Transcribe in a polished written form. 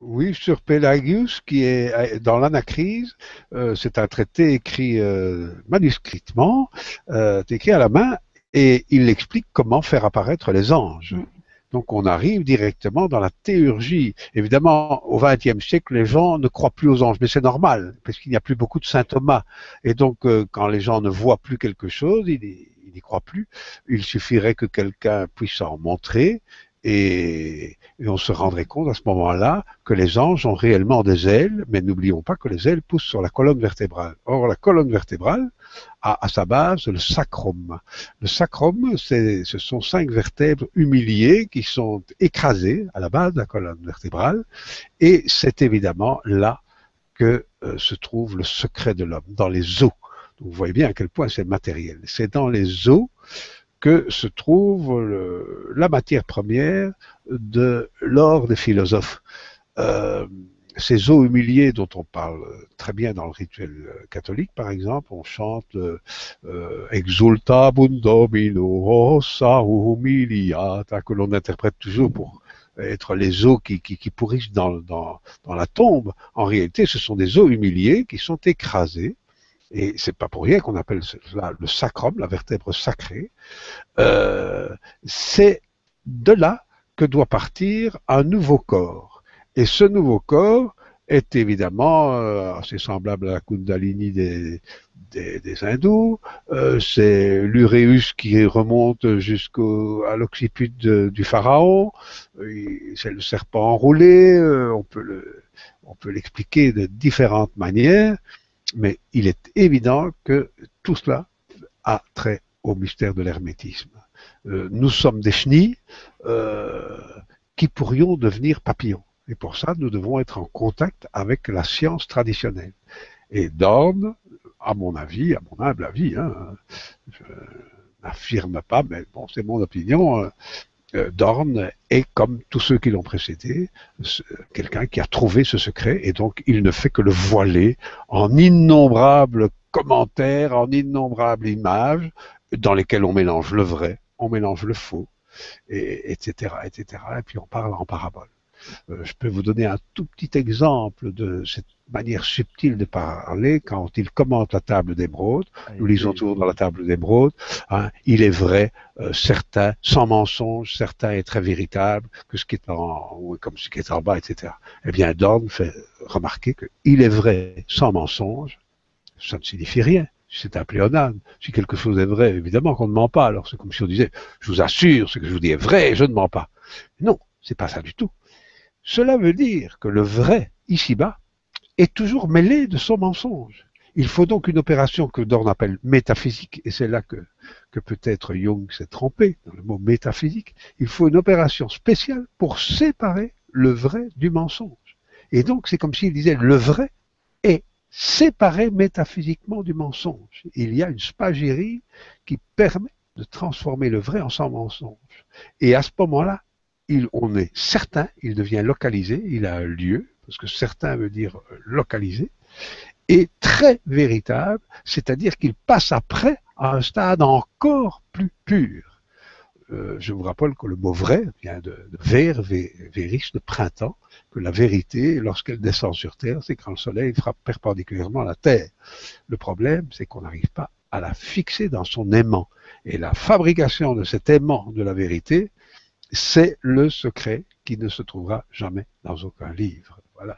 Oui, sur Pelagius, qui est dans l'Anacryse, c'est un traité écrit manuscritement, écrit à la main, et il explique comment faire apparaître les anges. Mm. Donc on arrive directement dans la théurgie. Évidemment, au XXe siècle, les gens ne croient plus aux anges, mais c'est normal, parce qu'il n'y a plus beaucoup de saint Thomas. Et donc, quand les gens ne voient plus quelque chose, ils n'y croient plus. Il suffirait que quelqu'un puisse en montrer, et on se rendrait compte à ce moment-là que les anges ont réellement des ailes, mais n'oublions pas que les ailes poussent sur la colonne vertébrale. Or, la colonne vertébrale a à sa base le sacrum. Le sacrum, ce sont 5 vertèbres humiliées qui sont écrasées à la base de la colonne vertébrale, et c'est évidemment là que se trouve le secret de l'homme, dans les os. Donc, vous voyez bien à quel point c'est matériel. C'est dans les os que se trouve la matière première de l'or des philosophes. Euh, Ces eaux humiliées dont on parle très bien dans le rituel catholique, par exemple, on chante Exulta Domino Rossa Humiliata, que l'on interprète toujours pour être les eaux qui pourrissent dans la tombe. En réalité, ce sont des eaux humiliées qui sont écrasées, et c'est pas pour rien qu'on appelle cela le sacrum, la vertèbre sacrée. C'est de là que doit partir un nouveau corps. Et ce nouveau corps est évidemment assez semblable à la Kundalini des hindous. C'est l'uréus qui remonte jusqu'à l'occiput du pharaon. C'est le serpent enroulé. On peut l'expliquer de différentes manières, mais il est évident que tout cela a trait au mystère de l'hermétisme. Nous sommes des chenilles euh, qui pourrions devenir papillons. Et pour ça, nous devons être en contact avec la science traditionnelle. Et Dorn, à mon avis, à mon humble avis, hein, je n'affirme pas, mais bon, c'est mon opinion, Dorn est, comme tous ceux qui l'ont précédé, quelqu'un qui a trouvé ce secret, et donc il ne fait que le voiler en innombrables commentaires, en innombrables images, dans lesquelles on mélange le vrai, on mélange le faux, etc., etc., et puis on parle en parabole. Je peux vous donner un tout petit exemple de cette manière subtile de parler quand il commente la table d'émeraude. Nous lisons Allez-y. toujours dans la table d'émeraude, hein, il est vrai, certain, sans mensonge, certain et très véritable, que ce qui est en haut est comme ce qui est en bas, etc. Eh bien, Dorn fait remarquer que il est vrai sans mensonge, ça ne signifie rien. C'est un pléonasme. Si quelque chose est vrai, évidemment qu'on ne ment pas. Alors c'est comme si on disait, je vous assure, ce que je vous dis est vrai, je ne mens pas. Non, c'est pas ça du tout. Cela veut dire que le vrai, ici-bas, est toujours mêlé de son mensonge. Il faut donc une opération que Dorn appelle métaphysique, et c'est là que peut-être Jung s'est trompé dans le mot métaphysique. Il faut une opération spéciale pour séparer le vrai du mensonge. Et donc c'est comme s'il disait le vrai est séparé métaphysiquement du mensonge. Il y a une spagyrie qui permet de transformer le vrai en son mensonge. Et à ce moment-là, on est certain, il devient localisé, il a un lieu, parce que certain veut dire localisé, et très véritable, c'est-à-dire qu'il passe après à un stade encore plus pur. Je vous rappelle que le mot vrai vient de ver, véris, de printemps, que la vérité, lorsqu'elle descend sur Terre, c'est quand le soleil frappe perpendiculairement à la Terre. Le problème, c'est qu'on n'arrive pas à la fixer dans son aimant. Et la fabrication de cet aimant de la vérité, c'est le secret qui ne se trouvera jamais dans aucun livre. Voilà.